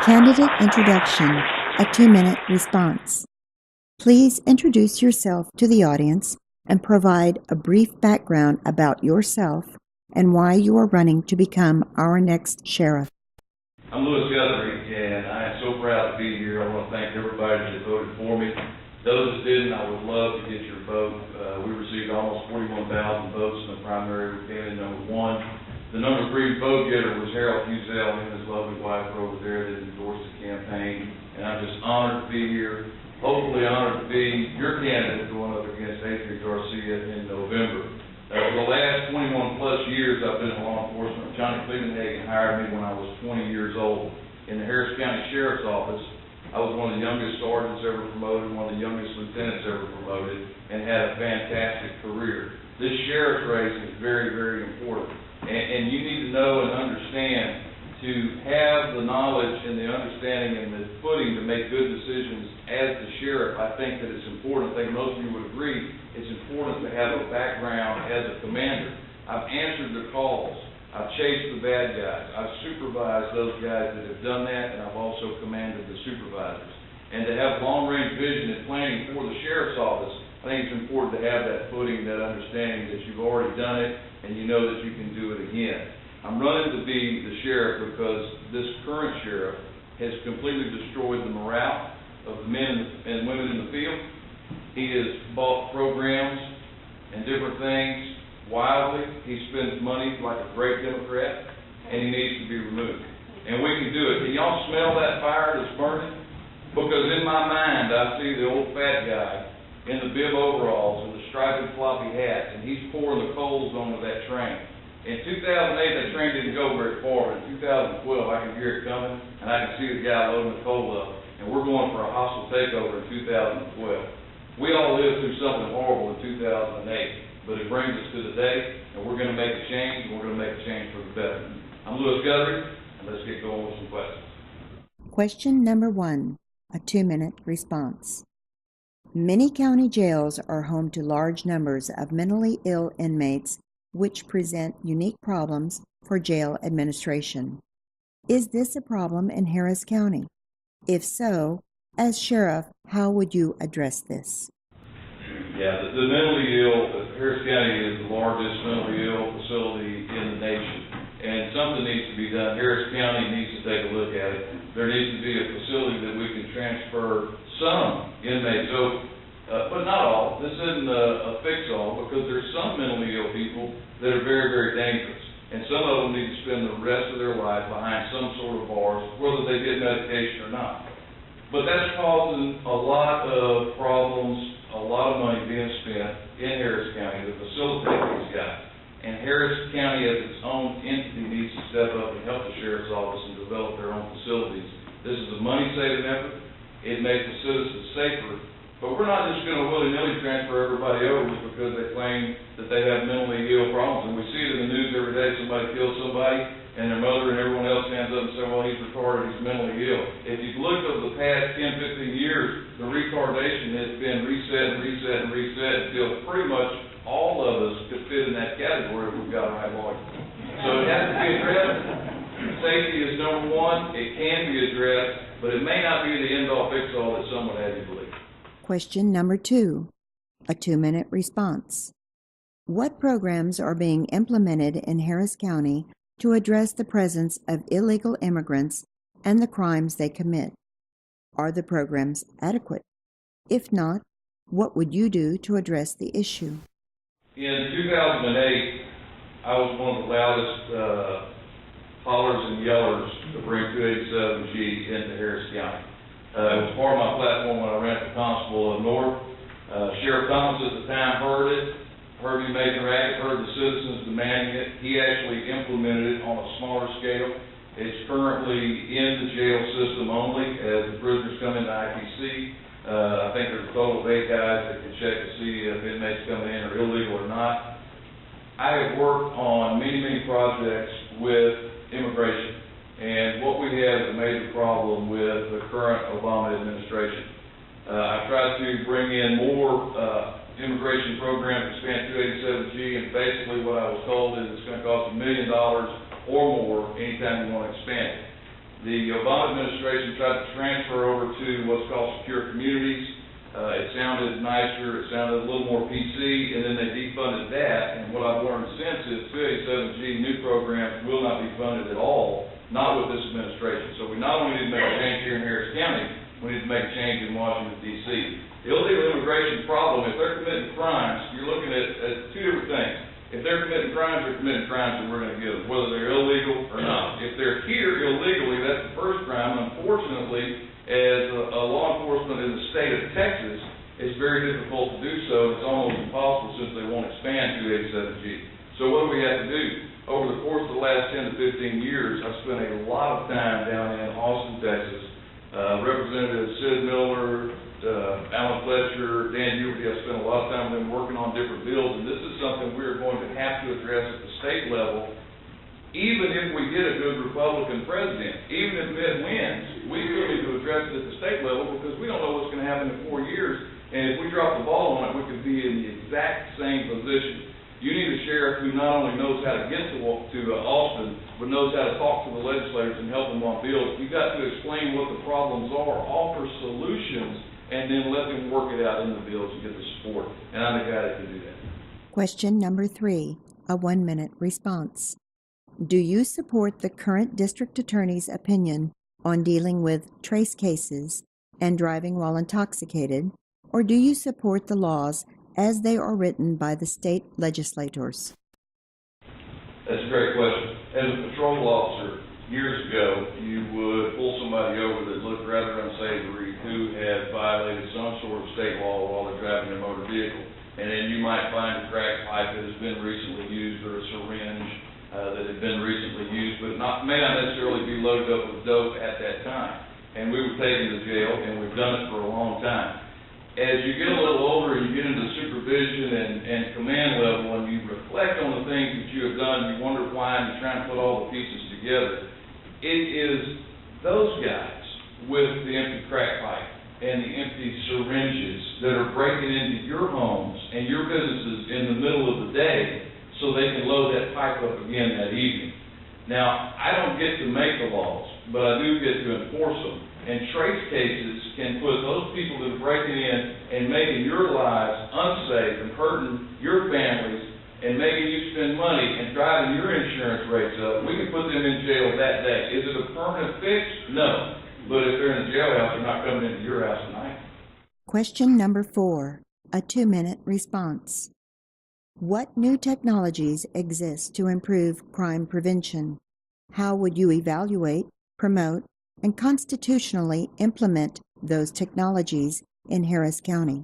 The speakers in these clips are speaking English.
Candidate introduction, a 2-minute response. Please introduce yourself to the audience and provide a brief background about yourself and why you are running to become our next sheriff. I'm Louis Guthrie, and I am so proud to be here. I want to thank everybody that voted for me. Those that didn't, I would love to get your vote. We received almost 41,000 votes in the primary. We came in number one. The number 3 vote getter was Harold Fusell and his lovely wife were over there that endorsed the campaign. And I'm just honored to be here, hopefully honored to be your candidate going up against Adrian Garcia in November. For the last 21 plus years, I've been in law enforcement. Johnny Clevenhagen hired me when I was 20 years old in the Harris County Sheriff's Office. I was one of the youngest sergeants ever promoted, one of the youngest lieutenants ever promoted, and had a fantastic career. This sheriff's race is very, very important. And you need to know and understand to have the knowledge and the understanding and the footing to make good decisions as the sheriff. I think that it's important. I think most of you would agree it's important to have a background as a commander. I've answered the calls. I've chased the bad guys. I've supervised those guys that have done that, and I've also commanded the supervisors. And to have long-range vision and planning for the sheriff's office, I think it's important to have that footing, that understanding that you've already done it and you know that you can do it again. I'm running to be the sheriff because this current sheriff has completely destroyed the morale of the men and women in the field. He has bought programs and different things wildly. He spends money like a great Democrat, and he needs to be removed. And we can do it. Can y'all smell that fire that's burning? Because in my mind, I see the old fat guy in the bib overalls and the striped floppy hat, and he's pouring the coals onto that train. In 2008, that train didn't go very far, but in 2012, I can hear it coming, and I can see the guy loading the coal up, and we're going for a hostile takeover in 2012. We all lived through something horrible in 2008, but it brings us to today, and we're going to make a change, and we're going to make a change for the better. I'm Louis Guthrie, and let's get going with some questions. Question number 1, a 2-minute response. Many county jails are home to large numbers of mentally ill inmates, which present unique problems for jail administration. Is this a problem in Harris County? If so, as sheriff, how would you address this? Yeah, the mentally ill, Harris County is the largest mentally ill facility in the nation, and something needs to be done. Harris County needs to take a look at it. There needs to be a facility that we can transfer some inmates over, but not all. This isn't a fix-all, because there's some mentally ill people that are very, very dangerous, and some of them need to spend the rest of their life behind some sort of bars, whether they get medication or not. But that's causing a lot of problems, a lot of money being spent in Harris County to facilitate these guys. And Harris County as its own entity needs to step up and help the sheriff's office and develop their own facilities. This is a money-saving effort. It makes the citizens safer. But we're not just going to willy-nilly transfer everybody over just because they claim that they have mentally ill problems. And we see it in the news every day. Somebody kills somebody, and their mother and everyone else stands up and says, well, he's retarded, he's mentally ill. If you've looked over the past 10, 15 years, the retardation has been reset and reset and reset until pretty much all of us could fit in that category if we've got a high volume. So it has to be addressed. Safety is number one. It can be addressed, but it may not be the end-all, fix-all that some would have you believe. Question number 2, a 2-minute response. What programs are being implemented in Harris County to address the presence of illegal immigrants and the crimes they commit? Are the programs adequate? If not, what would you do to address the issue? In 2008, I was one of the loudest hollers and yellers to bring 287G into Harris County. It was part of my platform when I ran for constable of North. Sheriff Thomas at the time heard me making a racket, heard the citizens demanding it. He actually implemented it on a smaller scale. It's currently in the jail system only as the prisoners come into IPC. I think there's a total of 8 guys that can check to see if inmates coming in are illegal or not. I have worked on many, many projects with immigration, and what we have is a major problem with the current Obama administration. I've tried to bring in more immigration programs, expand 287G, and basically what I was told is it's going to cost $1 million or more anytime you want to expand it. The Obama administration tried to transfer over to what's called secure communities. It sounded nicer, it sounded a little more PC, and then they defunded that. And what I've learned since is 287G new programs will not be funded at all, not with this administration. So we not only need to make a change here in Harris County, we need to make a change in Washington, D.C. The illegal immigration problem, if they're committing crimes, you're looking at two different things. If they're committing crimes, they're committing crimes, and we're going to get them, whether they're illegal or not. If they're here illegally, that's the first crime. Unfortunately, as a law enforcement in the state of Texas, it's very difficult to do so. It's almost impossible since they won't expand 287G. So what do we have to do? Over the course of the last 10 to 15 years, I've spent a lot of time down in Austin, Texas. Representative Sid Miller, Alan Fletcher, Dan Huberty, I spent a lot of time with them working on different bills, and this is something we're going to have to address at the state level. Even if we get a good Republican president, even if Mitt wins, we still need to address it at the state level because we don't know what's going to happen in 4 years, and if we drop the ball on it, we could be in the exact same position. You need a sheriff who not only knows how to get to Austin, but knows how to talk to the legislators and help them on bills. You've got to explain what the problems are, offer solutions, and then let them work it out in the bills and get the support. And I'm the guy that can do that. Question number 3, a 1-minute response. Do you support the current district attorney's opinion on dealing with trace cases and driving while intoxicated, or do you support the laws as they are written by the state legislators? That's a great question. As a patrol officer, years ago, you would pull somebody over that looked rather unsavory who had violated some sort of state law while they're driving their motor vehicle. And then you might find a crack pipe that has been recently used or a syringe that had been recently used, but may not necessarily be loaded up with dope at that time. And we would take them to jail, and we've done it for a long time. As you get a little older and you get into supervision and command level and you reflect on the things that you have done, you wonder why, and you try and put all the pieces together. It is those guys with the empty crack pipe and the empty syringes that are breaking into your homes and your businesses in the middle of the day so they can load that pipe up again that evening. Now, I don't get to make the laws, but I do get to enforce them. And trace cases can put those people that are breaking in and making your lives unsafe and hurting your families and making you spend money and driving your insurance rates up. We can put them in jail that day. Is it a permanent fix? No. But if they're in the jailhouse, they're not coming into your house tonight. Question number 4, a 2-minute response. What new technologies exist to improve crime prevention? How would you evaluate, promote, and constitutionally implement those technologies in Harris County?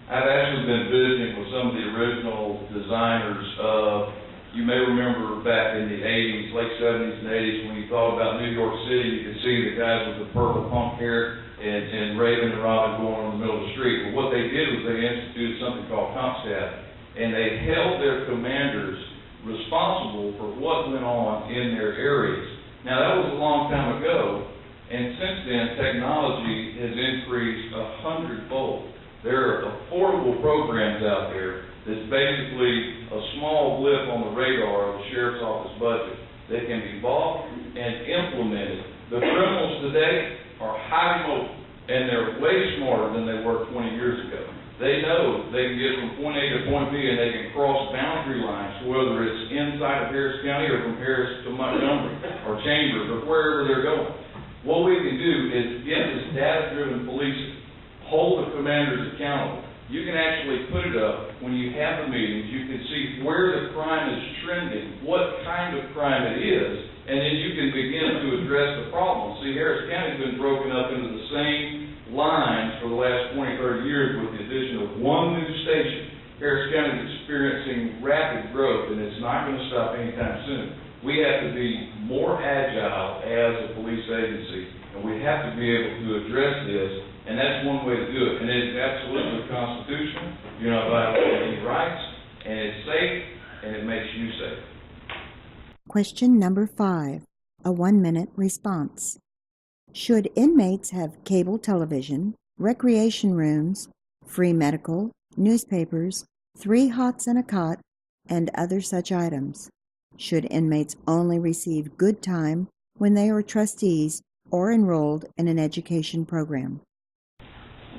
I've actually been visiting with some of the original designers of, you may remember back in the 80s, late 70s and 80s, when you thought about New York City, you could see the guys with the purple punk hair and Raven and Robin going on the middle of the street. But what they did was they instituted something called CompStat, and they held their commanders responsible for what went on in their areas. Now, that was a long time ago, and since then, technology has increased 100-fold. There are affordable programs out there that's basically a small blip on the radar of the sheriff's office budget that can be bought and implemented. The criminals today are highly mobile, and they're way smarter than they were 20 years ago. They know they can get from point A to point B, and they can cross boundary lines, whether it's inside of Harris County or from Harris to Montgomery or Chambers or wherever they're going. What we can do is get this data-driven policing, hold the commanders accountable. You can actually put it up when you have the meetings. You can see where the crime is trending, what kind of crime it is, and then you can begin to address the problem. See, Harris County has been broken up into the same lines for the last 20, 30 years with the addition of one new station. Harris County is experiencing rapid growth, and it's not going to stop anytime soon. We have to be more agile as a police agency, and we have to be able to address this, and that's one way to do it. And it's absolutely constitutional. You're not violating any rights, and it's safe, and it makes you safe. Question number 5, a 1-minute response. Should inmates have cable television, recreation rooms, free medical, newspapers, 3 hots and a cot, and other such items? Should inmates only receive good time when they are trustees or enrolled in an education program?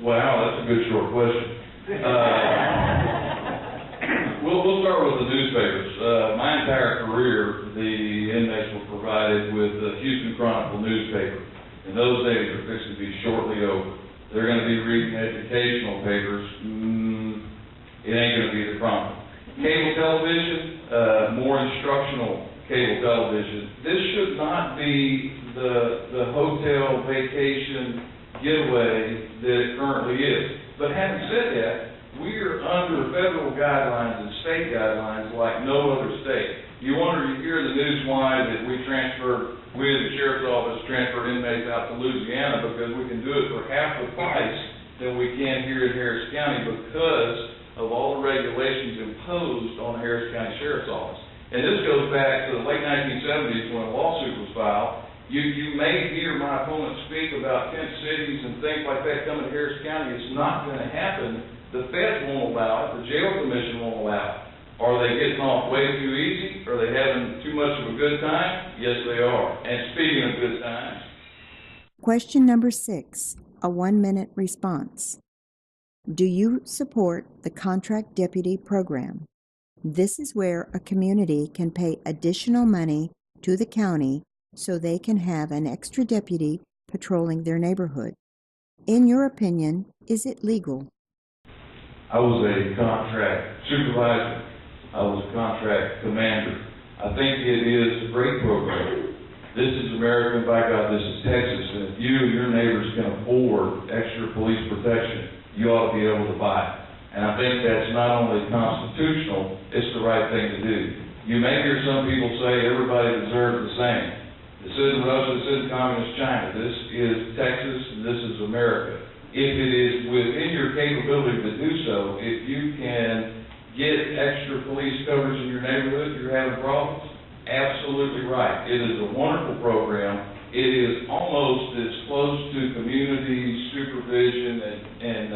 Wow, that's a good short question. We'll start with the newspapers. My entire career, the inmates were provided with the Houston Chronicle newspaper, and those days are fixing to be shortly over. They're going to be reading educational papers. It ain't going to be the Chronicle. Cable television, more instructional cable television. This should not be the hotel vacation getaway that it currently is. But having said that, we're under federal guidelines and state guidelines like no other state. You hear the news why that we the Sheriff's Office transferred inmates out to Louisiana because we can do it for half the price than we can here in Harris County because of all the regulations imposed on the Harris County Sheriff's Office. And this goes back to the late 1970s when a lawsuit was filed. You may hear my opponent speak about tent cities and things like that coming to Harris County. It's not going to happen. The feds won't allow it. The jail commission won't allow it. Are they getting off way too easy? Are they having too much of a good time? Yes, they are. And speaking of good times. Question number 6, a 1-minute response. Do you support the contract deputy program? This is where a community can pay additional money to the county so they can have an extra deputy patrolling their neighborhood. In your opinion, is it legal? I was a contract supervisor. I was a contract commander. I think it is a great program. This is America, and by God, this is Texas. And if you and your neighbors can afford extra police protection, you ought to be able to buy it. And I think that's not only constitutional, it's the right thing to do. You may hear some people say everybody deserves the same. This isn't Russia, this isn't communist China. This is Texas, and this is America. If it is within your capability to do so, if you can get extra police coverage in your neighborhood, you're having problems, absolutely right. It is a wonderful program. It is almost as close to community supervision and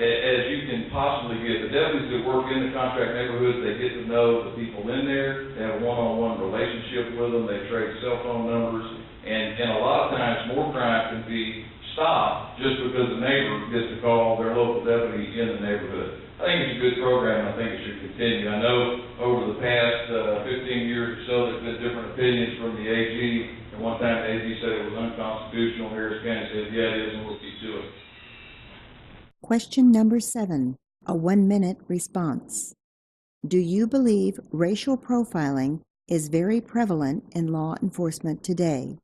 as you can possibly get. The deputies that work in the contract neighborhoods, they get to know the people in there. They have a one-on-one relationship with them. They trade cell phone numbers. And a lot of times more crime can be stopped just because the neighbor gets to call their local deputy in the neighborhood. I think it's a good program. I think it should continue. I know over the past 15 years or so, there's been different opinions from the AG. And one time the AG said it was unconstitutional. Harris County said, yeah, it is, and we'll keep to it. Question number 7, a 1-minute response. Do you believe racial profiling is very prevalent in law enforcement today?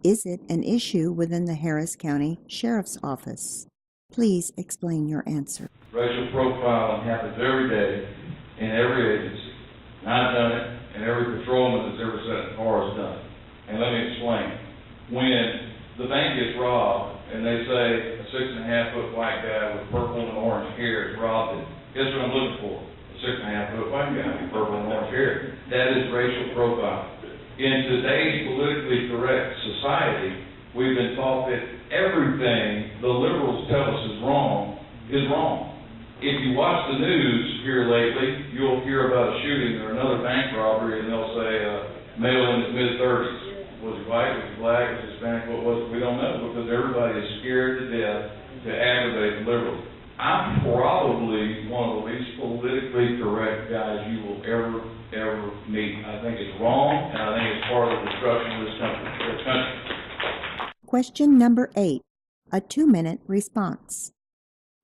Is it an issue within the Harris County Sheriff's Office? Please explain your answer. Racial profiling happens every day in every agency. And I've done it, and every patrolman that's ever sat in a car has done it. And let me explain. When the bank gets robbed, and they say a 6.5-foot white guy with purple and orange hair has robbed it, guess what I'm looking for? A 6.5-foot white guy with purple and orange hair. That is racial profiling. In today's politically correct society, we've been taught that everything the liberals tell us is wrong is wrong. If you watch the news here lately, you'll hear about a shooting or another bank robbery, and they'll say male in his mid-30s. Was he white? Was he black? Was he Hispanic? What was it? We don't know because everybody is scared to death to aggravate the liberals. I'm probably one of the least politically correct guys you will ever meet. I think it's wrong, and I think it's part of the destruction of this country. Question number 8, a 2-minute response.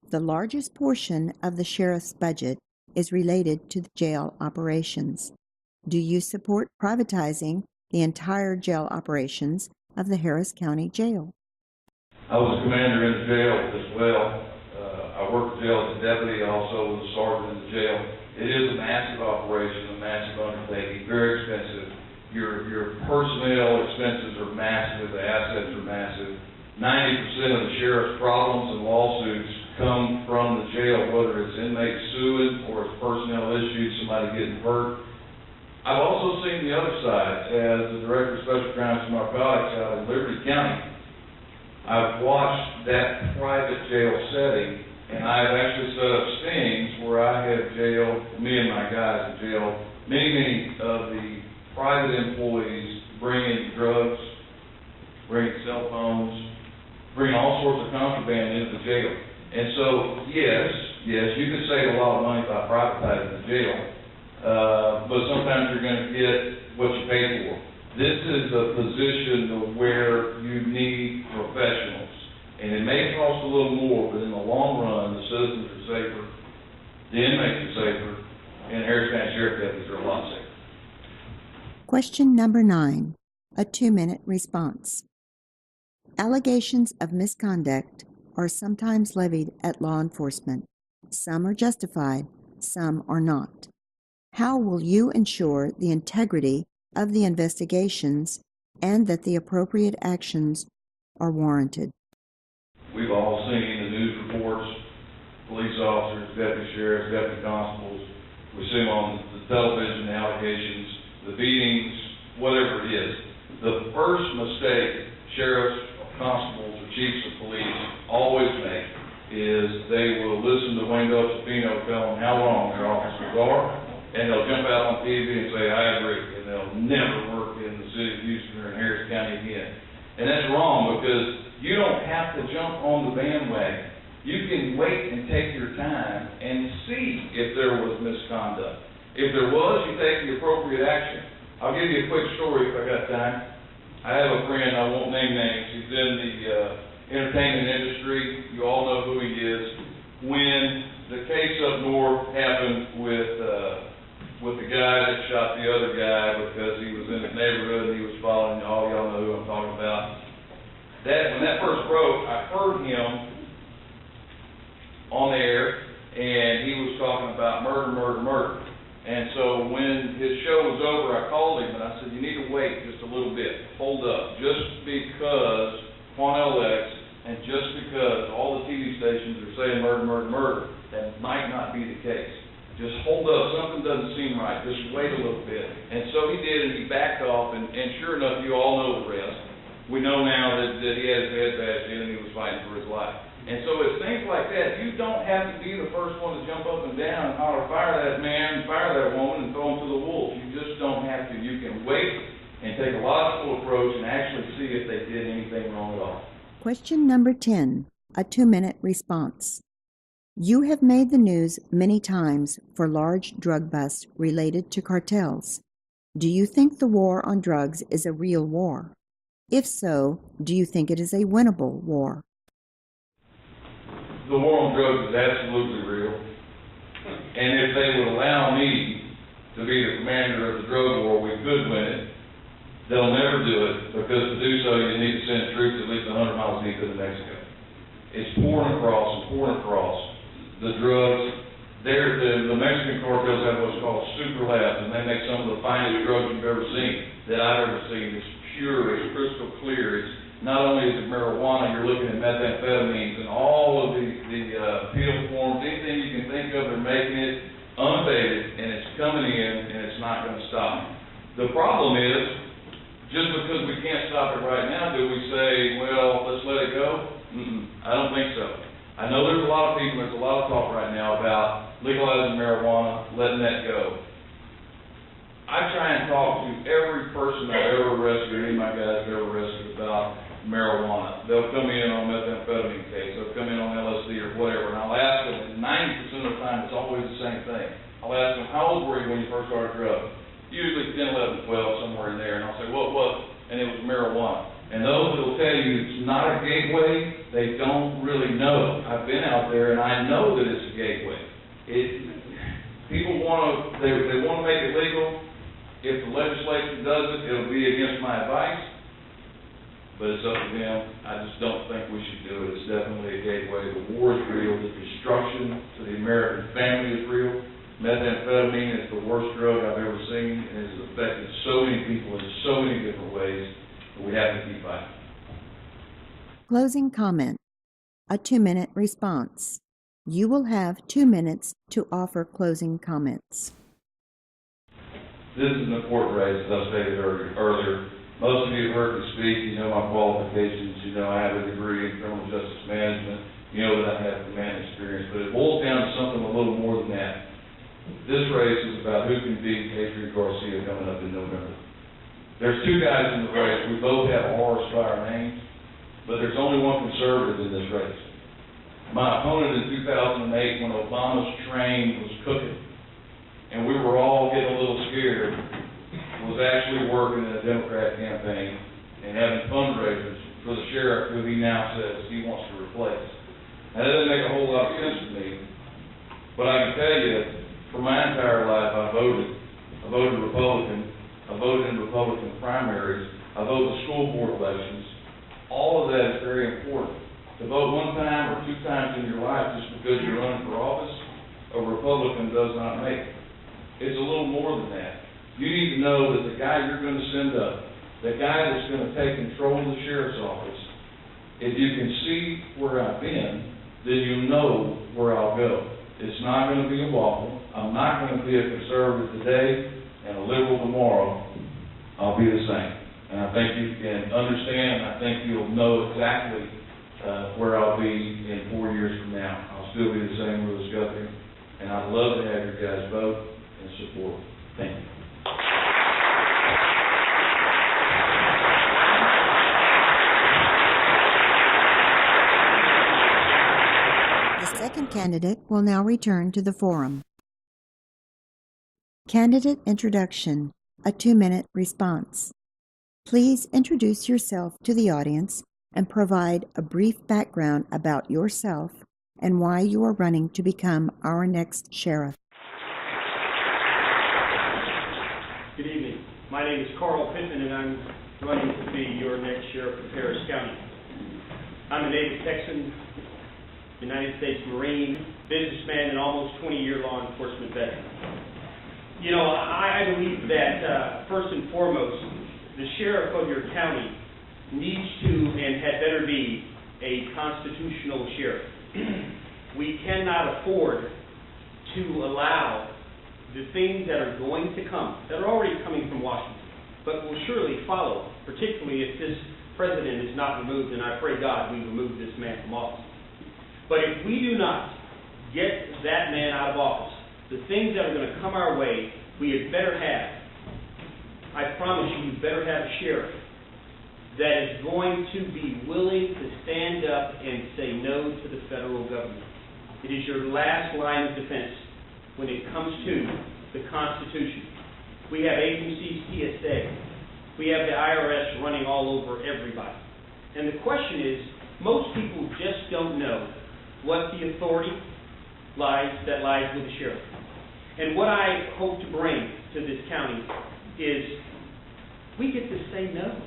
The largest portion of the sheriff's budget is related to the jail operations. Do you support privatizing the entire jail operations of the Harris County Jail? I was a commander in the jail as well. I worked the jail as a deputy, also was a sergeant in the jail. It is a massive operation, a massive undertaking, very expensive. Your personnel expenses are massive, the assets are massive. 90% of the sheriff's problems and lawsuits come from the jail, whether it's inmates suing or it's personnel issues, somebody getting hurt. I've also seen the other side as the Director of Special Crimes and Narcotics out in Liberty County. I've watched that private jail setting, and I've actually set up stings where I have jailed, me and my guys have jailed, many of the private employees bringing drugs, bringing cell phones, bringing all sorts of contraband into the jail. And so, yes, you could save a lot of money by privatizing the jail, but sometimes you're going to get what you pay for. This is a position where you need professionals, and it may cost a little more, but in the long run, the citizens are safer, the inmates are safer, and Harris County Sheriff deputies are a lot safer. Question number 9, a 2-minute response. Allegations of misconduct are sometimes levied at law enforcement. Some are justified, some are not. How will you ensure the integrity of the investigations and that the appropriate actions are warranted? We've all seen the news reports, police officers, deputy sheriffs, deputy constables. We see them on the television, the allegations, the beatings, whatever it is. The first mistake sheriffs, constables, or chiefs of police always make is they will listen to Wayne Delfino tell them how wrong their officers are, and they'll jump out on TV and say, I agree, and they'll never work in the city of Houston or in Harris County again. And that's wrong, because you don't have to jump on the bandwagon. You can wait and take your time and see if there was misconduct. If there was, you take the appropriate action. I'll give you a quick story if I got time. I have a friend, I won't name names, he's in the entertainment industry. You all know who he is. When the case up north happened with the guy that shot the other guy because he was in the neighborhood and he was following, all y'all know who I'm talking about. When that first broke, I heard him on the air, and he was talking about murder. And so when his show was over, I called him and I said, you need to wait just a little bit. Hold up. Just because on LX and just because all the TV stations are saying murder, that might not be the case. Just hold up. Something doesn't seem right. Just wait a little bit. And so he did, and he backed off, and sure enough, you all know the rest. We know now that he had his head bashed in and he was fighting for his life. And so it's things like that. You don't have to be the first one to jump up and down and holler, fire that man, fire that woman, and throw them to the wolves. You just don't have to. You can wait and take a logical approach and actually see if they did anything wrong at all. Question number 10, a 2-minute response. You have made the news many times for large drug busts related to cartels. Do you think the war on drugs is a real war? If so, do you think it is a winnable war? The war on drugs is absolutely real. And if they would allow me to be the commander of the drug war, we could win it. They'll never do it, because to do so, you need to send troops at least 100 miles deep into Mexico. It's pouring across. The drugs, the Mexican cartels have what's called super labs, and they make some of the finest drugs you've ever seen, that I've ever seen. It's pure, it's crystal clear. It's not only is it marijuana, you're looking at methamphetamines and all of the pill forms, anything you can think of, they're making it unabated, and it's coming in, and it's not going to stop. The problem is, just because we can't stop it right now, do we say, well, let's let it go? I don't think so. I know there's a lot of talk right now about legalizing marijuana, letting that go. I try and talk to every person I've ever arrested, or any of my guys have ever arrested, about marijuana. They'll come in on methamphetamine case, they'll come in on LSD or whatever, and I'll ask them, and 90% of the time it's always the same thing. I'll ask them, how old were you when you first started drugs? Usually 10, 11, 12, somewhere in there, and I'll say, what was it? And it was marijuana. And those that will tell you it's not a gateway, they don't really know. I've been out there and I know that it's a gateway. People want to, they want to make it legal. If the legislature does it, it'll be against my advice. But it's up to them. I just don't think we should do it. It's definitely a gateway. The war is real. The destruction to the American family is real. Methamphetamine is the worst drug I've ever seen, and it's affected so many people in so many different ways. We have to keep fighting. Closing comment. A 2-minute response. You will have 2 minutes to offer closing comments. This is an important race, as I stated earlier. Most of you have heard me speak. You know my qualifications. You know I have a degree in criminal justice management. You know that I have command experience. But it boils down to something a little more than that. This race is about who can beat Adrian Garcia coming up in November. There's two guys in the race. We both have R's by our names, but there's only one conservative in this race. My opponent in 2008, when Obama's train was cooking, and we were all getting a little scared, was actually working in a Democrat campaign and having fundraisers for the sheriff who he now says he wants to replace. Now, that doesn't make a whole lot of sense to me, but I can tell you, for my entire life, I voted Republican. I voted in Republican primaries. I voted in school board elections. All of that is very important. To vote one time or two times in your life just because you're running for office, a Republican does not make it. It's a little more than that. You need to know that the guy you're going to send up, the guy that's going to take control of the sheriff's office, if you can see where I've been, then you know where I'll go. It's not going to be a waffle. I'm not going to be a conservative today and a liberal tomorrow. I'll be the same. And I think you can understand, I think you'll know exactly where I'll be in 4 years from now. I'll still be the same Willis Guthrie, and I'd love to have your guys vote and support. Thank you. The second candidate will now return to the forum. Candidate introduction, a 2-minute response. Please introduce yourself to the audience and provide a brief background about yourself and why you are running to become our next sheriff. Good evening. My name is Carl Pittman, and I'm running to be your next sheriff of Harris County. I'm a native Texan, United States Marine, businessman, and almost 20-year law enforcement veteran. You know, I believe that, first and foremost, the sheriff of your county needs to and had better be a constitutional sheriff. We cannot afford to allow the things that are going to come, that are already coming from Washington, but will surely follow, particularly if this president is not removed, and I pray God we remove this man from office. But if we do not get that man out of office, the things that are going to come our way, we had better have. I promise you, you better have a sheriff that is going to be willing to stand up and say no to the federal government. It is your last line of defense when it comes to the Constitution. We have agencies, TSA. We have the IRS running all over everybody. And the question is, most people just don't know what the authority lies with the sheriff. And what I hope to bring to this county is we get to say no.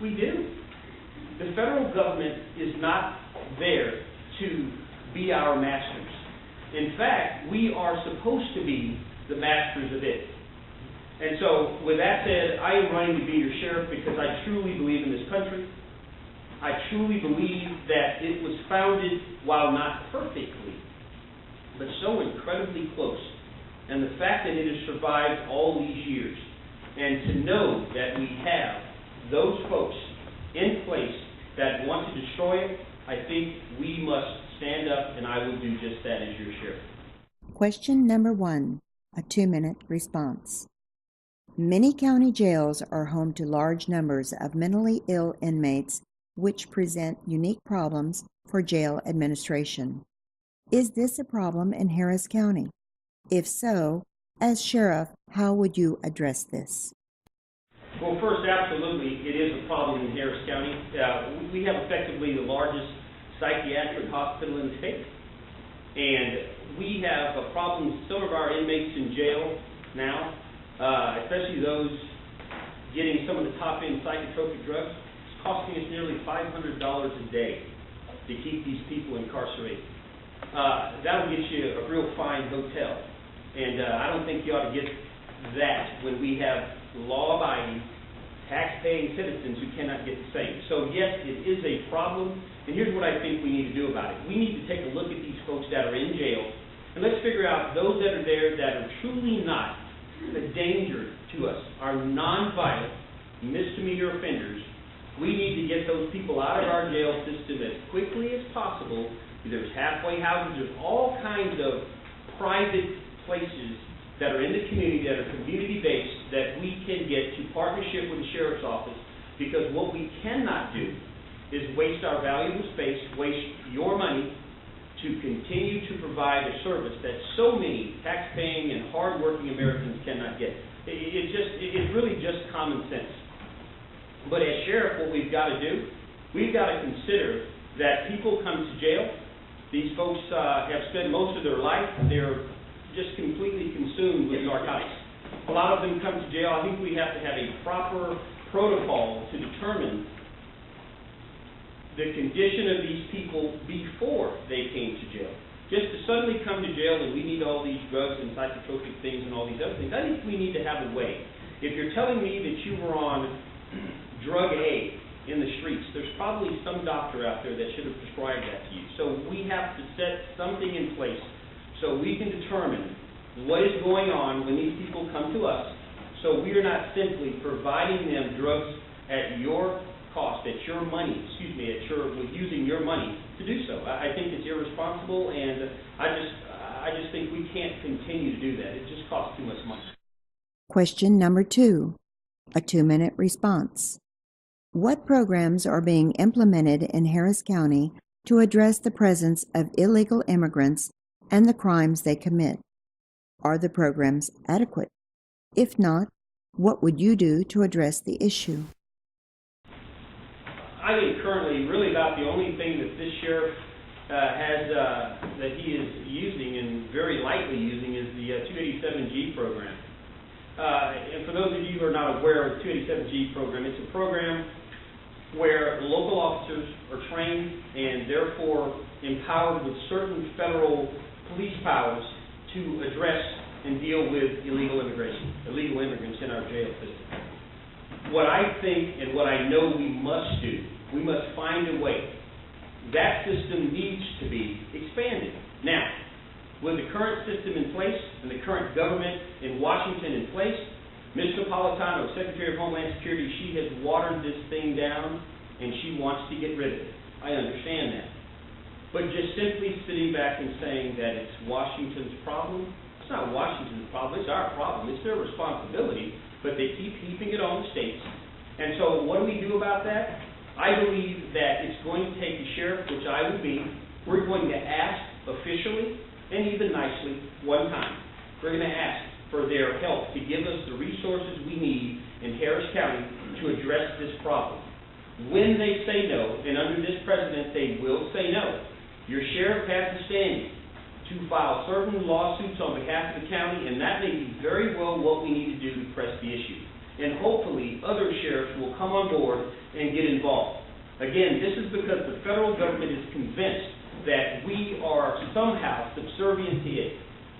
We do. The federal government is not there to be our masters. In fact, we are supposed to be the masters of it. And so, with that said, I am running to be your sheriff because I truly believe in this country. I truly believe that it was founded, while not perfectly, but so incredibly close. And the fact that it has survived all these years, and to know that we have those folks in place that want to destroy it, I think we must stand up, and I will do just that as your sheriff. Question number 1, a 2-minute response. Many county jails are home to large numbers of mentally ill inmates, which present unique problems for jail administration. Is this a problem in Harris County? If so, as sheriff, how would you address this? Well, first, absolutely, it is a problem in Harris County. We have effectively the largest psychiatric hospital in the state. And we have a problem, some of our inmates in jail now, especially those getting some of the top-end psychotropic drugs, it's costing us nearly $500 a day to keep these people incarcerated. That'll get you a real fine hotel. And I don't think you ought to get that when we have law-abiding, tax-paying citizens who cannot get the same. So yes, it is a problem, and here's what I think we need to do about it. We need to take a look at these folks that are in jail, and let's figure out those that are there that are truly not a danger to us, are non-violent, misdemeanor offenders. We need to get those people out of our jail system as quickly as possible. There's halfway houses, there's all kinds of private places that are in the community, that are community-based, that we can get to partnership with the Sheriff's Office, because what we cannot do is waste our valuable space, waste your money to continue to provide a service that so many tax-paying and hard-working Americans cannot get. It's really just common sense. But as sheriff, what we've got to do, we've got to consider that people come to jail. These folks have spent most of their life, they're just completely consumed with narcotics. A lot of them come to jail. I think we have to have a proper protocol to determine the condition of these people before they came to jail. Just to suddenly come to jail and we need all these drugs and psychotropic things and all these other things, I think we need to have a way. If you're telling me that you were on drug A in the streets, there's probably some doctor out there that should have prescribed that to you. So we have to set something in place so we can determine what is going on when these people come to us, so we are not simply providing them drugs at your cost, at your money, using your money to do so. I think it's irresponsible, and I just think we can't continue to do that. It just costs too much money. Question number 2, a 2-minute response. What programs are being implemented in Harris County to address the presence of illegal immigrants and the crimes they commit? Are the programs adequate? If not, what would you do to address the issue? I think currently really about the only thing that this sheriff has that he is using and very likely using is the 287G program. And for those of you who are not aware of the 287G program, it's a program where local officers are trained and therefore empowered with certain federal police powers to address and deal with illegal immigrants in our jail system. What I think and what I know we must do, we must find a way. That system needs to be expanded. Now, with the current system in place and the current government in Washington in place, Ms. Napolitano, Secretary of Homeland Security, she has watered this thing down and she wants to get rid of it. I understand that. But just simply sitting back and saying that it's Washington's problem, it's not Washington's problem, it's our problem. It's their responsibility, but they keep heaping it on the states. And so what do we do about that? I believe that it's going to take the sheriff, which I would be, we're going to ask officially and even nicely one time. We're going to ask for their help to give us the resources we need in Harris County to address this problem. When they say no, and under this president they will say no, your sheriff has the standing to file certain lawsuits on behalf of the county, and that may be very well what we need to do to press the issue. And hopefully other sheriffs will come on board and get involved. Again, this is because the federal government is convinced that we are somehow subservient to it,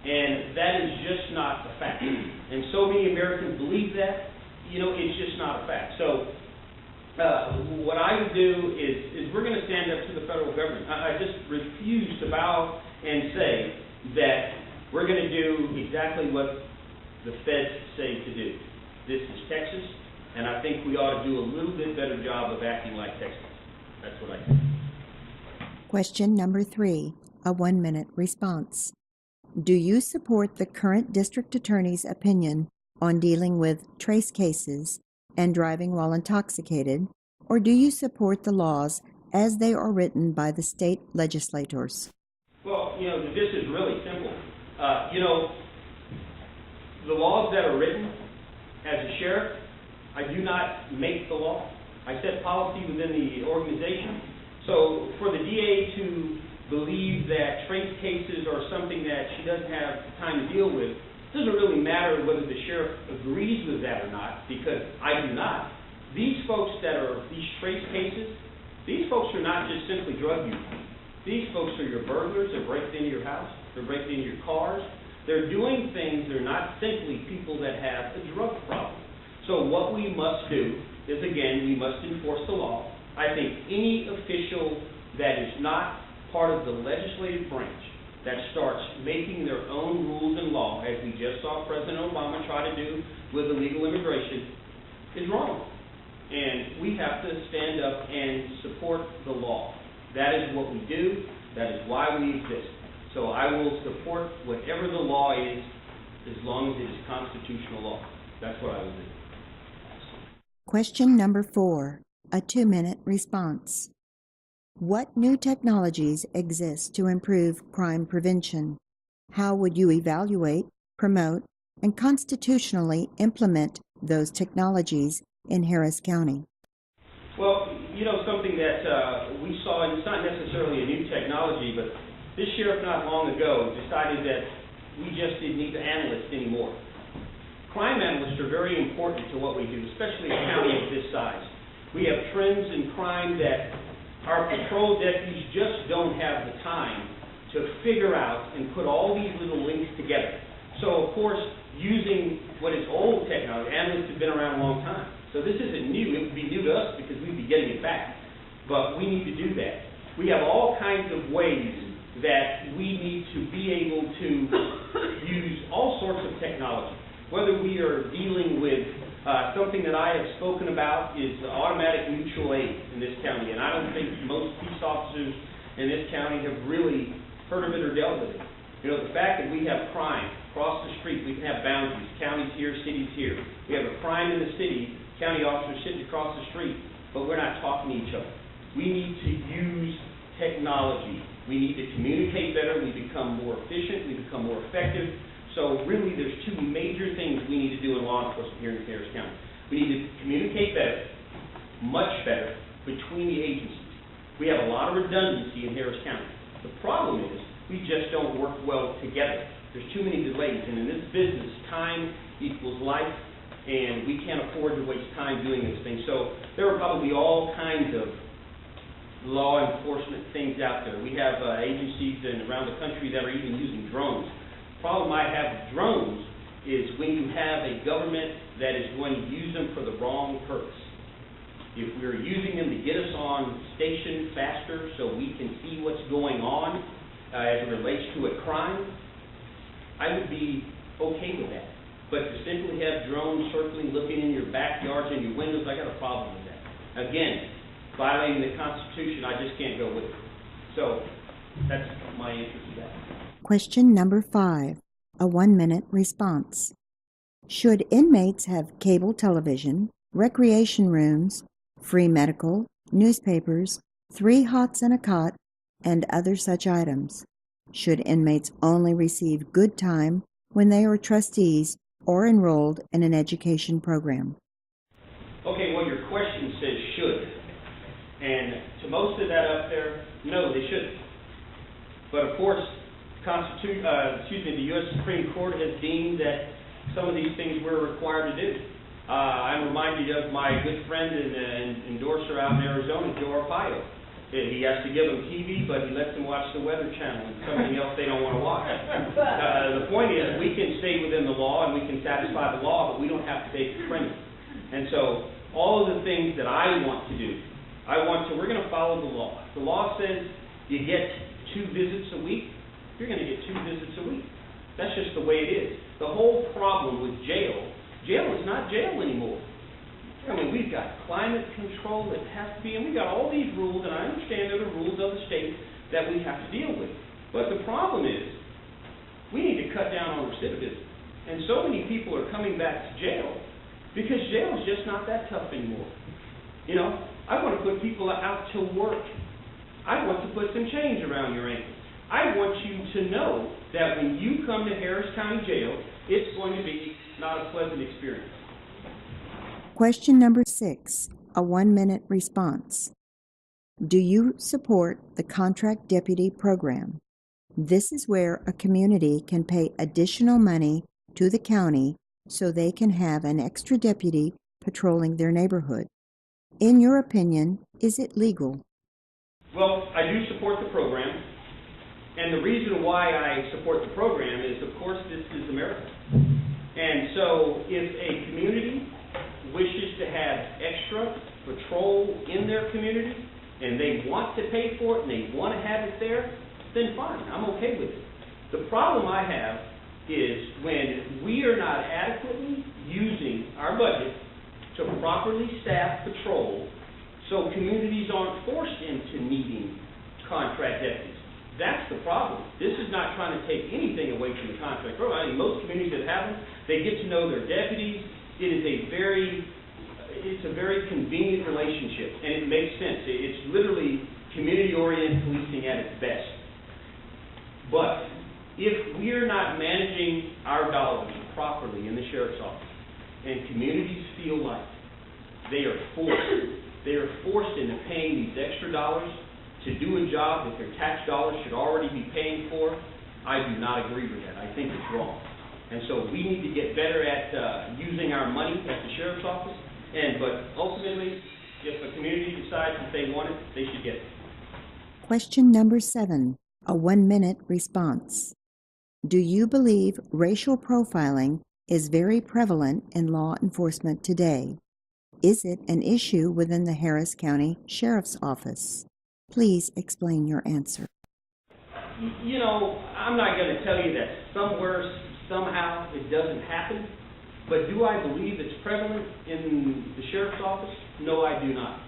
and that is just not a fact. And so many Americans believe that, it's just not a fact. So what I would do is we're going to stand up to the federal government. I just refuse to bow and say that we're going to do exactly what the feds say to do. This is Texas, and I think we ought to do a little bit better job of acting like Texas. That's what I think. Question number 3, a 1-minute response. Do you support the current district attorney's opinion on dealing with trace cases and driving while intoxicated, or do you support the laws as they are written by the state legislators? Well, this is really simple. The laws that are written, as a sheriff, I do not make the law. I set policy within the organization. So for the DA to believe that trace cases are something that she doesn't have time to deal with, it doesn't really matter whether the sheriff agrees with that or not, because I do not. These folks that are these trace cases, these folks are not just simply drug users. These folks are your burglars. They're breaking into your house. They're breaking into your cars. They're doing things. They're not simply people that have a drug problem. So what we must do is, again, we must enforce the law. I think any official that is not part of the legislative branch that starts making their own rules and law, as we just saw President Obama try to do with illegal immigration, is wrong. And we have to stand up and support the law. That is what we do. That is why we exist. So I will support whatever the law is as long as it is constitutional law. That's what I will do. Question number 4, a 2-minute response. What new technologies exist to improve crime prevention? How would you evaluate, promote, and constitutionally implement those technologies in Harris County? Well, you know, something that we saw, and it's not necessarily a new technology, but this sheriff not long ago decided that we just didn't need analysts anymore. Crime analysts are very important to what we do, especially a county of this size. We have trends in crime that our patrol deputies just don't have the time to figure out and put all these little links together. So, of course, using what is old technology, analysts have been around a long time. So this isn't new. It would be new to us because we'd be getting it back. But we need to do that. We have all kinds of ways that we need to be able to use all sorts of technology. Whether we are dealing with something that I have spoken about is automatic mutual aid in this county. And I don't think most peace officers in this county have really heard of it or dealt with it. You know, the fact that we have crime across the street, we can have boundaries, counties here, cities here. We have a crime in the city, county officers sitting across the street, but we're not talking to each other. We need to use technology. We need to communicate better. We become more efficient. We become more effective. So really, there's 2 major things we need to do in law enforcement here in Harris County. We need to communicate better, much better, between the agencies. We have a lot of redundancy in Harris County. The problem is we just don't work well together. There's too many delays, and in this business, time equals life, and we can't afford to waste time doing this thing. So there are probably all kinds of law enforcement things out there. We have agencies around the country that are even using drones. The problem I have with drones is when you have a government that is going to use them for the wrong purpose. If we're using them to get us on station faster so we can see what's going on as it relates to a crime, I would be okay with that. But to simply have drones circling, looking in your backyards and your windows, I got a problem with that. Again, violating the Constitution, I just can't go with it. So that's my answer to that. Question number 5, a 1-minute response. Should inmates have cable television, recreation rooms, free medical, newspapers, 3 hots and a cot, and other such items? Should inmates only receive good time when they are trustees or enrolled in an education program? Okay, well, your question says should. And to most of that up there, no, they shouldn't. But of course, the U.S. Supreme Court has deemed that some of these things we're required to do. I'm reminded of my good friend and endorser out in Arizona, Joe Arpaio. He has to give them TV, but he lets them watch the Weather Channel and something else they don't want to watch. The point is, we can stay within the law and we can satisfy the law, but we don't have to take the criminal. And so, all of the things that I want to do, we're going to follow the law. The law says you get 2 visits a week, you're going to get 2 visits a week. That's just the way it is. The whole problem with jail is not jail anymore. I mean, we've got climate control that has to be, and we've got all these rules, and I understand they're the rules of the state that we have to deal with. But the problem is, we need to cut down on recidivism. And so many people are coming back to jail because jail is just not that tough anymore. You know, I want to put people out to work. I want to put some chains around your ankles. I want you to know that when you come to Harris County Jail, it's going to be not a pleasant experience. Question number 6, a 1-minute response. Do you support the contract deputy program? This is where a community can pay additional money to the county so they can have an extra deputy patrolling their neighborhood. In your opinion, is it legal? Well, I do support the program. And the reason why I support the program is, of course, this is America. And so if a community wishes to have extra patrol in their community, and they want to pay for it, and they want to have it there, then fine, I'm okay with it. The problem I have is when we are not adequately using our budget to properly staff patrol, so communities aren't forced into needing contract deputies. That's the problem. This is not trying to take anything away from the contract program. I mean, most communities that have them, they get to know their deputies. It's a very convenient relationship, and it makes sense. It's literally community-oriented policing at its best. But if we're not managing our dollars properly in the sheriff's office, and communities feel like they are forced into paying these extra dollars to do a job that their tax dollars should already be paying for, I do not agree with that. I think it's wrong. And so we need to get better at using our money at the sheriff's office. But ultimately, if a community decides that they want it, they should get it. Question number 7, a 1-minute response. Do you believe racial profiling is very prevalent in law enforcement today? Is it an issue within the Harris County Sheriff's Office? Please explain your answer. You know, I'm not going to tell you that somewhere, somehow, it doesn't happen. But do I believe it's prevalent in the sheriff's office? No, I do not.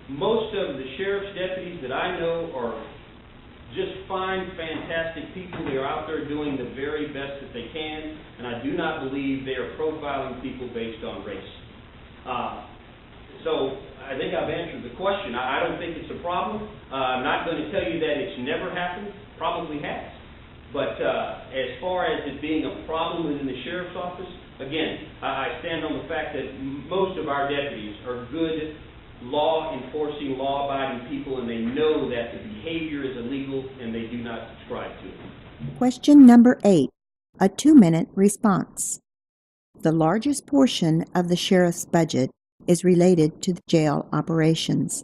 Most of the sheriff's deputies that I know are just fine, fantastic people. They are out there doing the very best that they can, and I do not believe they are profiling people based on race. So I think I've answered the question. I don't think it's a problem. I'm not going to tell you that it's never happened. Probably has. But as far as it being a problem within the sheriff's office, again, I stand on the fact that most of our deputies are good, law-enforcing, law-abiding people, and they know that the behavior is illegal, and they do not subscribe to it. Question number 8, a 2-minute response. The largest portion of the sheriff's budget is related to the jail operations.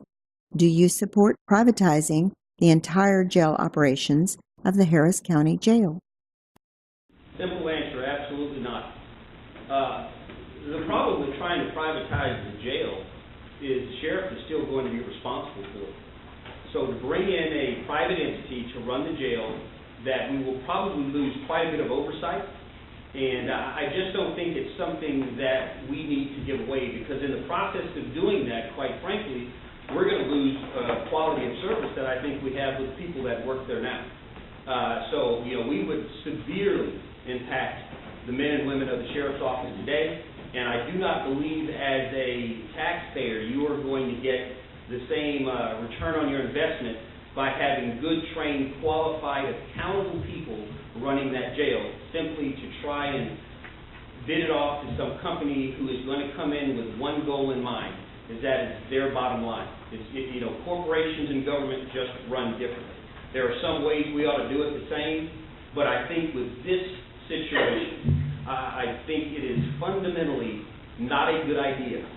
Do you support privatizing the entire jail operations of the Harris County Jail? Simple answer, absolutely not. The problem with trying to privatize the jail is the sheriff is still going to be responsible for it. So to bring in a private entity to run the jail, that we will probably lose quite a bit of oversight. And I just don't think it's something that we need to give away, because in the process of doing that, quite frankly, we're going to lose quality of service that I think we have with people that work there now. So, you know, we would severely impact the men and women of the sheriff's office today, and I do not believe as a taxpayer you are going to get the same return on your investment by having good, trained, qualified, accountable people running that jail, simply to try and bid it off to some company who is going to come in with one goal in mind, is that it's their bottom line. You know, corporations and government just run differently. There are some ways we ought to do it the same, but I think with this situation, I think it is fundamentally not a good idea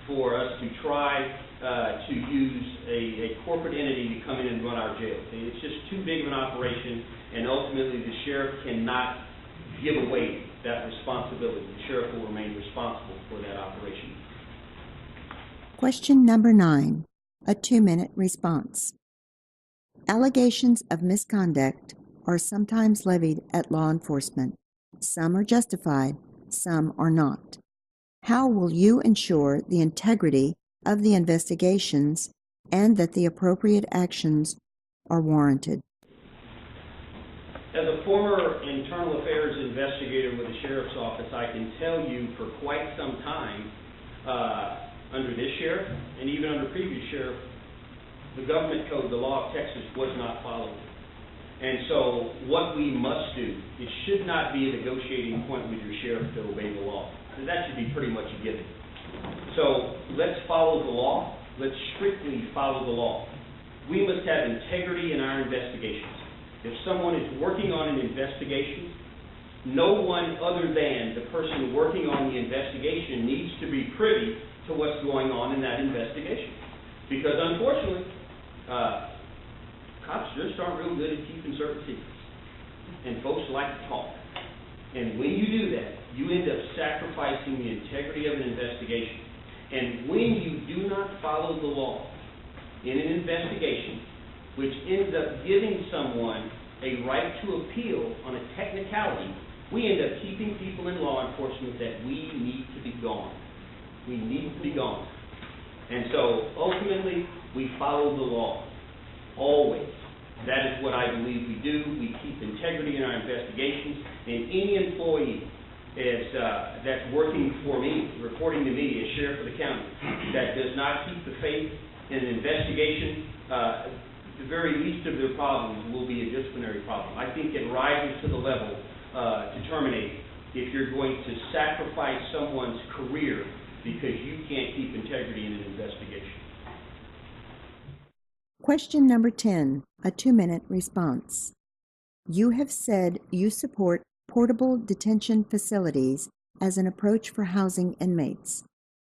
for us to try to use a corporate entity to come in and run our jail. It's just too big of an operation, and ultimately the sheriff cannot give away that responsibility. The sheriff will remain responsible for that operation. Question number 9, a 2-minute response. Allegations of misconduct are sometimes levied at law enforcement. Some are justified, some are not. How will you ensure the integrity of the investigations and that the appropriate actions are warranted? As a former internal affairs investigator with the sheriff's office, I can tell you for quite some time, under this sheriff and even under previous sheriff, the government code, the law of Texas, was not followed. And so what we must do, it should not be a negotiating point with your sheriff to obey the law. That should be pretty much a given. So let's follow the law. Let's strictly follow the law. We must have integrity in our investigations. If someone is working on an investigation, no one other than the person working on the investigation needs to be privy to what's going on in that investigation. Because unfortunately, cops just aren't real good at keeping certain secrets. And folks like to talk. And when you do that, you end up sacrificing the integrity of an investigation. And when you do not follow the law in an investigation, which ends up giving someone a right to appeal on a technicality, we end up keeping people in law enforcement that we need to be gone. We need to be gone. And so, ultimately, we follow the law. Always. That is what I believe we do. We keep integrity in our investigations, and any employee that's working for me, reporting to me as sheriff of the county, that does not keep the faith in an investigation, the very least of their problems will be a disciplinary problem. I think it rises to the level to terminate if you're going to sacrifice someone's career because you can't keep integrity in an investigation. Question number 10, a 2-minute response. You have said you support portable detention facilities as an approach for housing inmates.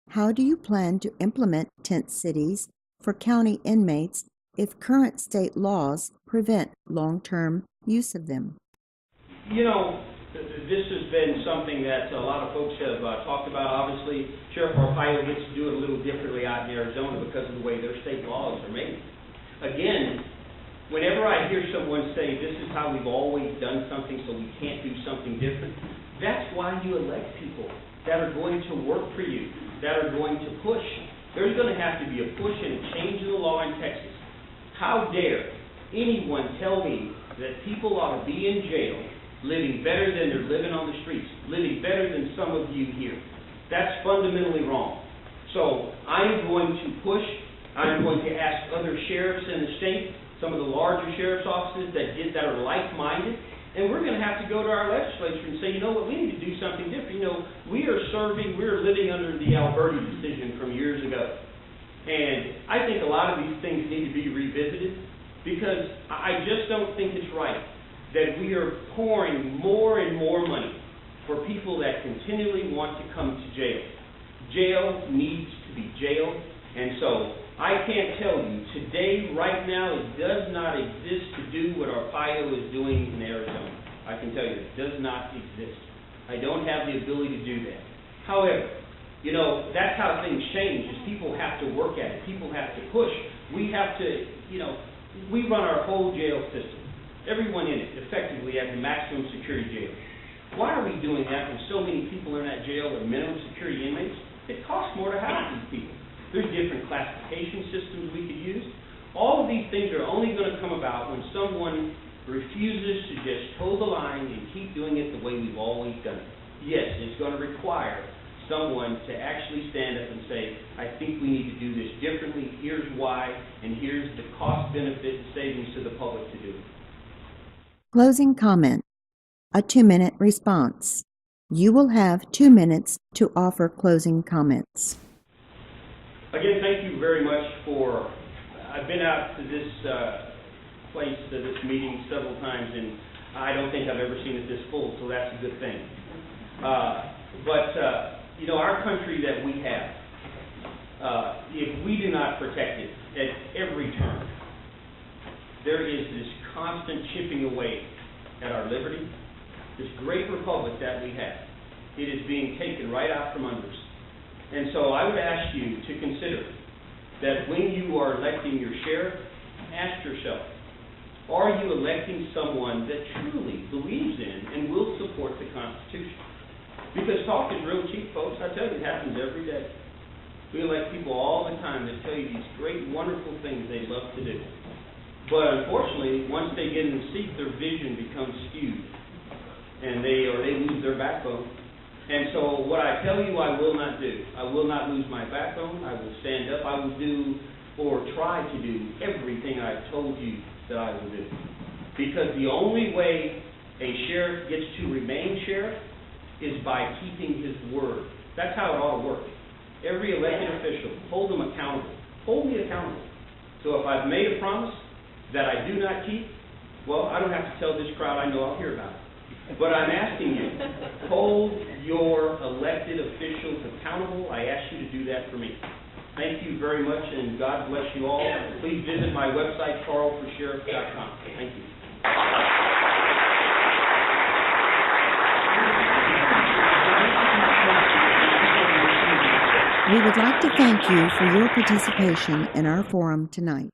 How do you plan to implement tent cities for county inmates if current state laws prevent long-term use of them? You know, this has been something that a lot of folks have talked about. Obviously, Sheriff Arpaio gets to do it a little differently out in Arizona because of the way their state laws are made. Again, whenever I hear someone say, this is how we've always done something, so we can't do something different, that's why you elect people that are going to work for you, that are going to push. There's going to have to be a push and a change in the law in Texas. How dare anyone tell me that people ought to be in jail living better than they're living on the streets, living better than some of you here. That's fundamentally wrong. So I'm going to push. I'm going to ask other sheriffs in the state, some of the larger sheriff's offices that are like-minded, and we're going to have to go to our legislature and say, you know what, we need to do something different. You know, we're living under the Alberti decision from years ago. And I think a lot of these things need to be revisited because I just don't think it's right that we are pouring more and more money for people that continually want to come to jail. Jail needs to be jail, and so I can't tell you, today, right now, it does not exist to do what Arpaio is doing in Arizona. I can tell you, it does not exist. I don't have the ability to do that. However, you know, that's how things change, is people have to work at it. People have to push. We have to, you know, we run our whole jail system. Everyone in it, effectively, at the maximum security jail. Why are we doing that when so many people in that jail are minimum security inmates? It costs more to house these people. There's different classification systems we could use. All of these things are only going to come about when someone refuses to just toe the line and keep doing it the way we've always done it. Yes, it's going to require someone to actually stand up and say, I think we need to do this differently, here's why, and here's the cost-benefit savings to the public to do it. Closing comment, a 2-minute response. You will have 2 minutes to offer closing comments. Again, thank you very much for, I've been out to this place, to this meeting several times, and I don't think I've ever seen it this full, so that's a good thing. You know, our country that we have, if we do not protect it at every turn, there is this constant chipping away at our liberty, this great republic that we have. It is being taken right out from under us. And so I would ask you to consider that when you are electing your sheriff, ask yourself, are you electing someone that truly believes in and will support the Constitution? Because talk is real cheap, folks. I tell you, it happens every day. We elect people all the time that tell you these great, wonderful things they love to do. But unfortunately, once they get in the seat, their vision becomes skewed, and they lose their backbone. And so what I tell you I will not do, I will not lose my backbone. I will stand up. I will do or try to do everything I've told you that I will do. Because the only way a sheriff gets to remain sheriff is by keeping his word. That's how it ought to work. Every elected official, hold them accountable. Hold me accountable. So if I've made a promise that I do not keep, well, I don't have to tell this crowd. I know I'll hear about it. But I'm asking you, hold your elected officials accountable. I ask you to do that for me. Thank you very much, and God bless you all. Please visit my website, carlforsheriff.com. Thank you. We would like to thank you for your participation in our forum tonight.